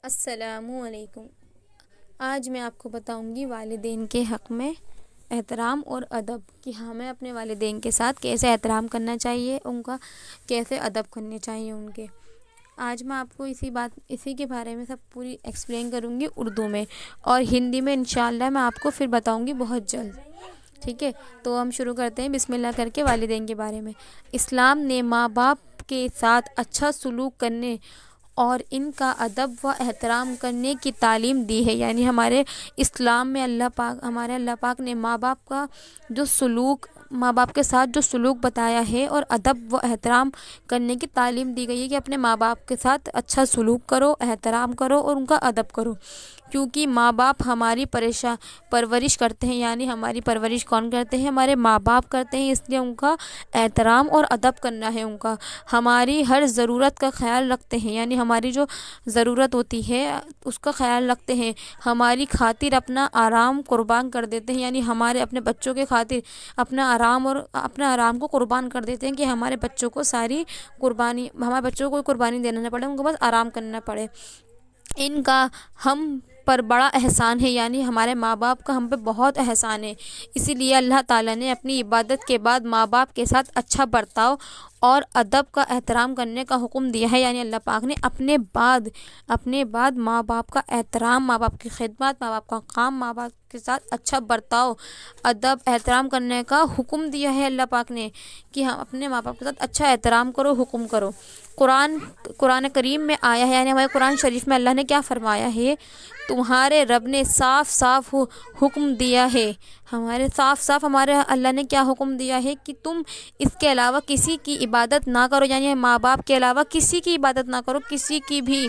السلام علیکم۔ آج میں آپ کو بتاؤں گی والدین کے حق میں احترام اور ادب کہ ہمیں اپنے والدین کے ساتھ کیسے احترام کرنا چاہیے، ان کا کیسے ادب کرنے چاہیے ان کے۔ آج میں آپ کو اسی کے بارے میں سب پوری ایکسپلین کروں گی اردو میں، اور ہندی میں انشاءاللہ میں آپ کو پھر بتاؤں گی بہت جلد، ٹھیک ہے؟ تو ہم شروع کرتے ہیں بسم اللہ کر کے والدین کے بارے میں۔ اسلام نے ماں باپ کے ساتھ اچھا سلوک کرنے اور ان کا ادب و احترام کرنے کی تعلیم دی ہے، یعنی ہمارے اسلام میں ہمارے اللہ پاک نے ماں باپ کے ساتھ جو سلوک بتایا ہے اور ادب و احترام کرنے کی تعلیم دی گئی ہے کہ اپنے ماں باپ کے ساتھ اچھا سلوک کرو، احترام کرو اور ان کا ادب کرو، کیونکہ ماں باپ ہماری پرورش کرتے ہیں، یعنی ہماری پرورش کون کرتے ہیں؟ ہمارے ماں باپ کرتے ہیں، اس لیے ان کا احترام اور ادب کرنا ہے، ان کا ہماری ہر ضرورت کا خیال رکھتے ہیں، یعنی ہماری جو ضرورت ہوتی ہے اس کا خیال رکھتے ہیں، ہماری خاطر اپنا آرام قربان کر دیتے ہیں، یعنی ہمارے اپنے بچوں کے خاطر اپنا آرام کو قربان کر دیتے ہیں کہ ہمارے بچوں کو کوئی قربانی دینا نہ پڑے، ان کو بس آرام کرنا پڑے۔ ان کا ہم پر بڑا احسان ہے، یعنی ہمارے ماں باپ کا ہم پہ بہت احسان ہے، اسی لیے اللہ تعالیٰ نے اپنی عبادت کے بعد ماں باپ کے ساتھ اچھا برتاؤ اور ادب کا احترام کرنے کا حکم دیا ہے، یعنی اللہ پاک نے اپنے بعد ماں باپ کا احترام، ماں باپ کی خدمت، ماں باپ کا کام، ماں باپ کے ساتھ اچھا برتاؤ، ادب احترام کرنے کا حکم دیا ہے اللہ پاک نے کہ ہم اپنے ماں باپ کے ساتھ اچھا احترام کرو، حکم کرو۔ قرآن کریم میں آیا ہے، یعنی ہمارے قرآن شریف میں اللہ نے کیا فرمایا ہے؟ تمہارے رب نے صاف حکم دیا ہے، ہمارے اللہ نے کیا حکم دیا ہے کہ تم اس کے علاوہ کسی کی عبادت نہ کرو، یعنی ماں باپ کے علاوہ کسی کی عبادت نہ کرو، کسی کی بھی،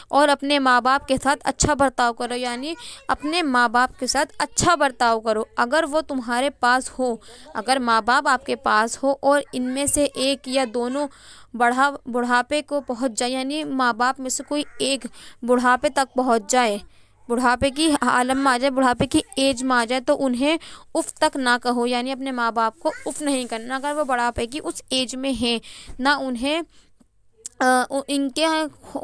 اور اپنے ماں باپ کے ساتھ اچھا برتاؤ کرو، یعنی اپنے ماں باپ کے ساتھ اچھا برتاؤ کرو اگر وہ تمہارے پاس ہو، اگر ماں باپ آپ کے پاس ہو اور ان میں سے ایک یا دونوں بڑھاپے کو پہنچ جائے، یعنی ماں باپ میں سے کوئی ایک بڑھاپے تک پہنچ جائے، بڑھاپے کی عالم میں آ جائے، بڑھاپے کی ایج میں آ جائے، تو انہیں اف تک نہ کہو، یعنی اپنے ماں باپ کو اف نہیں کرنا اگر وہ بڑھاپے کی اس ایج میں ہیں، نہ انہیں ان کے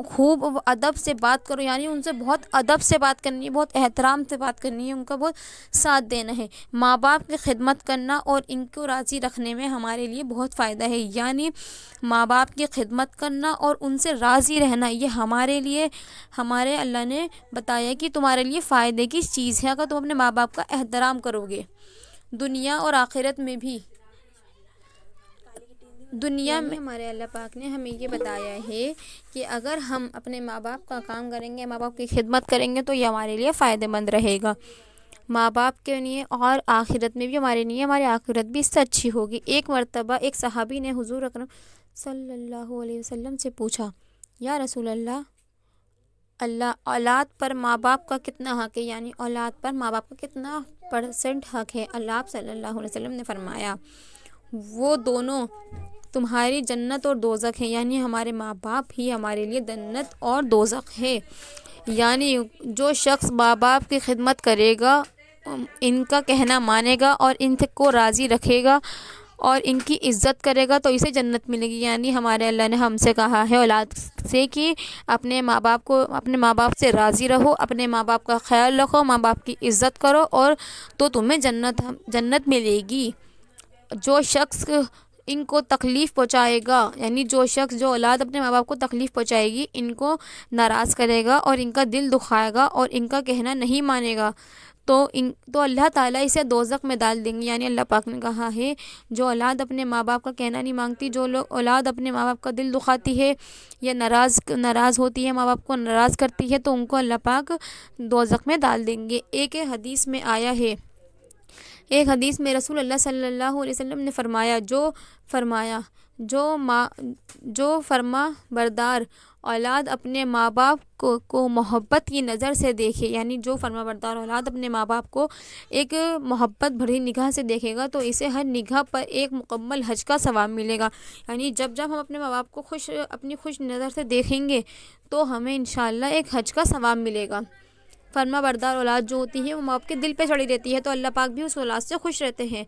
خوب ادب سے بات کرو، یعنی ان سے بہت ادب سے بات کرنی ہے، بہت احترام سے بات کرنی ہے، ان کا بہت ساتھ دینا ہے۔ ماں باپ کی خدمت کرنا اور ان کو راضی رکھنے میں ہمارے لیے بہت فائدہ ہے، یعنی ماں باپ کی خدمت کرنا اور ان سے راضی رہنا، یہ ہمارے اللہ نے بتایا کہ تمہارے لیے فائدے کی چیز ہے اگر تم اپنے ماں باپ کا احترام کرو گے، دنیا اور آخرت میں بھی۔ دنیا میں ہمارے اللہ پاک نے ہمیں یہ بتایا ہے کہ اگر ہم اپنے ماں باپ کا کام کریں گے، ماں باپ کی خدمت کریں گے تو یہ ہمارے لیے فائدہ مند رہے گا، ماں باپ کے لیے، اور آخرت میں بھی ہمارے لیے، ہماری آخرت بھی اس سے اچھی ہوگی۔ ایک مرتبہ ایک صحابی نے حضور اکرم صلی اللہ علیہ وسلم سے پوچھا، یا رسول اللہ، اولاد پر ماں باپ کا کتنا حق ہے، یعنی اولاد پر ماں باپ کا کتنا % حق ہے؟ آپ صلی اللہ علیہ وسلم نے فرمایا، وہ دونوں تمہاری جنت اور دوزخ ہیں، یعنی ہمارے ماں باپ ہی ہمارے لیے جنت اور دوزخ ہے، یعنی جو شخص ماں باپ کی خدمت کرے گا، ان کا کہنا مانے گا اور ان کو راضی رکھے گا اور ان کی عزت کرے گا تو اسے جنت ملے گی، یعنی ہمارے اللہ نے ہم سے کہا ہے اولاد سے کہ اپنے ماں باپ سے راضی رہو، اپنے ماں باپ کا خیال رکھو، ماں باپ کی عزت کرو اور تو تمہیں جنت ملے گی۔ جو شخص ان کو تکلیف پہنچائے گا، یعنی جو اولاد اپنے ماں باپ کو تکلیف پہنچائے گی، ان کو ناراض کرے گا اور ان کا دل دکھائے گا اور ان کا کہنا نہیں مانے گا تو اللہ تعالیٰ اسے دوزخ میں ڈال دیں گے، یعنی اللہ پاک نے کہا ہے جو اولاد اپنے ماں باپ کا کہنا نہیں مانگتی، جو اولاد اپنے ماں باپ کا دل دکھاتی ہے یا ناراض ہوتی ہے، ماں باپ کو ناراض کرتی ہے، تو ان کو اللہ پاک دوزخ میں ڈال دیں گے۔ ایک حدیث میں آیا ہے، ایک حدیث میں رسول اللہ صلی اللہ علیہ وسلم نے فرمایا جو فرما بردار اولاد اپنے ماں باپ کو محبت کی نظر سے دیکھے، یعنی جو فرما بردار اولاد اپنے ماں باپ کو ایک محبت بھری نگاہ سے دیکھے گا تو اسے ہر نگاہ پر ایک مکمل حج کا ثواب ملے گا، یعنی جب ہم اپنے ماں باپ کو اپنی خوش نظر سے دیکھیں گے تو ہمیں انشاءاللہ ایک حج کا ثواب ملے گا۔ فرما بردار اولاد جو ہوتی ہے وہ ماں باپ کے دل پہ چڑھی رہتی ہے، تو اللہ پاک بھی اس اولاد سے خوش رہتے ہیں۔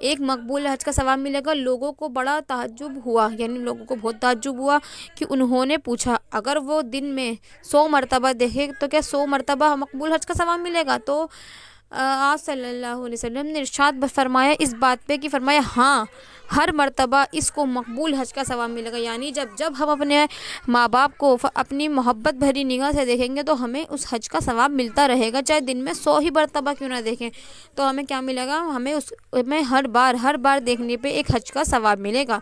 ایک مقبول حج کا ثواب ملے گا۔ لوگوں کو بڑا تعجب ہوا، یعنی لوگوں کو بہت تعجب ہوا کہ انہوں نے پوچھا اگر وہ دن میں 100 مرتبہ دیکھے تو کیا 100 مرتبہ مقبول حج کا ثواب ملے گا؟ تو آپ صلی اللہ علیہ وسلم نے ارشاد فرمایا اس بات پہ کہ فرمایا ہاں، ہر مرتبہ اس کو مقبول حج کا ثواب ملے گا، یعنی جب ہم اپنے ماں باپ کو اپنی محبت بھری نگاہ سے دیکھیں گے تو ہمیں اس حج کا ثواب ملتا رہے گا، چاہے دن میں 100 ہی مرتبہ کیوں نہ دیکھیں تو ہمیں کیا ملے گا؟ ہمیں اس میں ہر بار دیکھنے پہ ایک حج کا ثواب ملے گا۔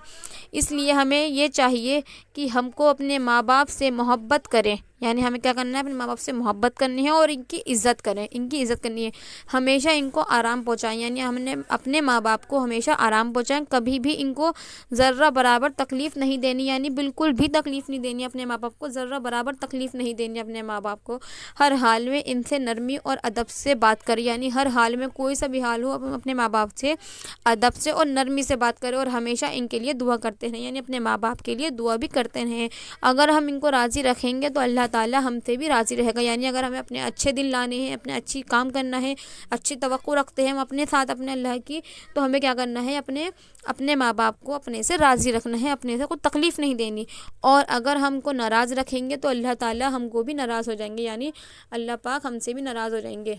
اس لیے ہمیں یہ چاہیے کہ ہم کو اپنے ماں باپ سے محبت کریں، یعنی ہمیں کیا کرنا ہے؟ اپنے ماں باپ سے محبت کرنی ہے اور ان کی عزت کریں، ان کی عزت کرنی ہے، ہمیشہ ان کو آرام پہنچائیں، یعنی ہم نے اپنے ماں باپ کو ہمیشہ آرام پہنچائیں، کبھی بھی ان کو ذرہ برابر تکلیف نہیں دینی، یعنی بالکل بھی تکلیف نہیں دینی اپنے ماں باپ کو، ذرہ برابر تکلیف نہیں دینی اپنے ماں باپ کو۔ ہر حال میں ان سے نرمی اور ادب سے بات کریں، یعنی ہر حال میں کوئی سا بھی حال ہو اپنے ماں باپ سے ادب سے اور نرمی سے بات کریں، اور ہمیشہ ان کے لیے دعا کرتے رہیں، یعنی اپنے ماں باپ کے لیے دعا بھی کرتے رہیں۔ اگر ہم ان کو راضی رکھیں گے تو اللہ تعالیٰ ہم سے بھی راضی رہے گا، یعنی اگر ہمیں اپنے اچھے دل لانے ہیں، اپنے اچھی کام کرنا ہے، اچھی توقع رکھتے ہیں ہم اپنے ساتھ اپنے اللہ کی، تو ہمیں کیا کرنا ہے؟ اپنے ماں باپ کو اپنے سے راضی رکھنا ہے، اپنے سے کوئی تکلیف نہیں دینی، اور اگر ہم کو ناراض رکھیں گے تو اللہ تعالیٰ ہم کو بھی ناراض ہو جائیں گے، یعنی اللہ پاک ہم سے بھی ناراض ہو جائیں گے۔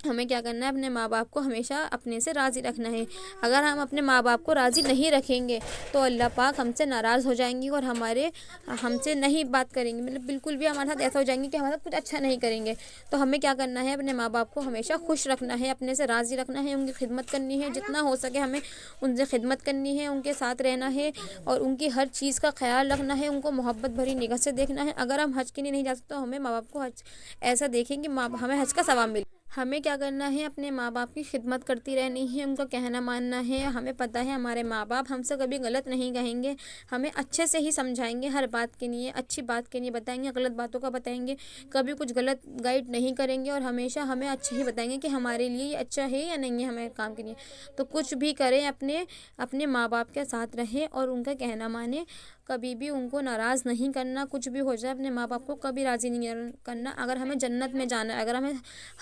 ہمیں کیا کرنا ہے؟ اپنے ماں باپ کو ہمیشہ اپنے سے راضی رکھنا ہے۔ اگر ہم اپنے ماں باپ کو راضی نہیں رکھیں گے تو اللہ پاک ہم سے ناراض ہو جائیں گے اور ہم سے نہیں بات کریں گے، مطلب بالکل بھی ہمارے ساتھ ایسا ہو جائیں گے کہ ہمارے ساتھ کچھ اچھا نہیں کریں گے۔ تو ہمیں کیا کرنا ہے؟ اپنے ماں باپ کو ہمیشہ خوش رکھنا ہے، اپنے سے راضی رکھنا ہے، ان کی خدمت کرنی ہے، جتنا ہو سکے ہمیں ان سے خدمت کرنی ہے، ان کے ساتھ رہنا ہے اور ان کی ہر چیز کا خیال رکھنا ہے، ان کو محبت بھری نگاہ سے دیکھنا ہے۔ اگر ہم حج کے لیے نہیں جا سکتے تو ہمیں ماں باپ کو حج ایسا دیکھیں کہ ہمیں حج کا ثواب ملے۔ ہمیں کیا کرنا ہے؟ اپنے ماں باپ کی خدمت کرتی رہنی ہے، ان کا کہنا ماننا ہے۔ ہمیں پتہ ہے ہمارے ماں باپ ہم سے کبھی غلط نہیں کہیں گے، ہمیں اچھے سے ہی سمجھائیں گے، ہر بات کے لیے اچھی بات کے لیے بتائیں گے، غلط باتوں کا بتائیں گے، کبھی کچھ غلط گائیڈ نہیں کریں گے، اور ہمیشہ ہمیں اچھے ہی بتائیں گے کہ ہمارے لیے یہ اچھا ہے یا نہیں ہے ہمارے کام کے لیے۔ تو کچھ بھی کریں اپنے ماں باپ کے ساتھ رہیں اور ان کا کہنا مانیں، کبھی بھی ان کو ناراض نہیں کرنا، کچھ بھی ہو جائے اپنے ماں باپ کو کبھی راضی نہیں کرنا۔ اگر ہمیں جنت میں جانا ہے، اگر ہمیں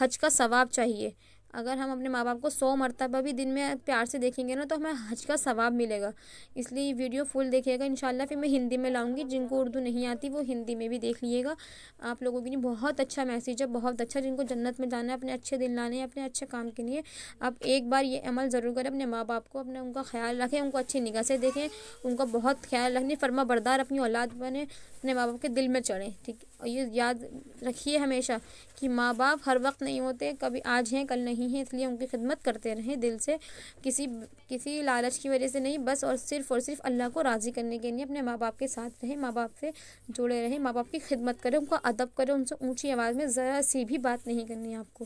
حج کا ثواب چاہیے، اگر ہم اپنے ماں باپ کو 100 مرتبہ بھی دن میں پیار سے دیکھیں گے نا تو ہمیں حج کا ثواب ملے گا۔ اس لیے یہ ویڈیو فل دیکھیے گا انشاءاللہ، پھر میں ہندی میں لاؤں گی، جن کو اردو نہیں آتی وہ ہندی میں بھی دیکھ لیے گا۔ آپ لوگوں کے لیے بہت اچھا میسیج ہے، بہت اچھا، جن کو جنت میں جانا ہے، اپنے اچھے دل لانے ہیں، اپنے اچھے کام کے لیے آپ ایک بار یہ عمل ضرور کریں، اپنے ماں باپ کو ان کا خیال رکھیں، ان کو اچھی نگاہ سے دیکھیں، ان کا بہت خیال رکھیں، فرما بردار اپنی اولاد بنے، اپنے ماں باپ کے دل میں چڑھیں، ٹھیک ہے؟ اور یہ یاد رکھیے ہمیشہ کہ ماں باپ ہر وقت نہیں ہوتے، کبھی آج ہیں کل نہیں ہیں، اس لیے ان کی خدمت کرتے رہیں دل سے، کسی لالچ کی وجہ سے نہیں، بس اور صرف اللہ کو راضی کرنے کے لیے اپنے ماں باپ کے ساتھ رہیں، ماں باپ سے جڑے رہیں، ماں باپ کی خدمت کریں، ان کا ادب کریں، ان سے اونچی آواز میں ذرا سی بھی بات نہیں کرنی ہے آپ کو۔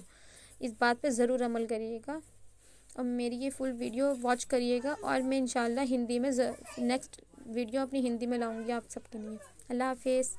اس بات پہ ضرور عمل کریے گا اور میری یہ فل ویڈیو واچ کریے گا، اور میں انشاءاللہ ہندی میں نیکسٹ ویڈیو اپنی ہندی میں لاؤں گی آپ سب کے لیے۔ اللہ حافظ۔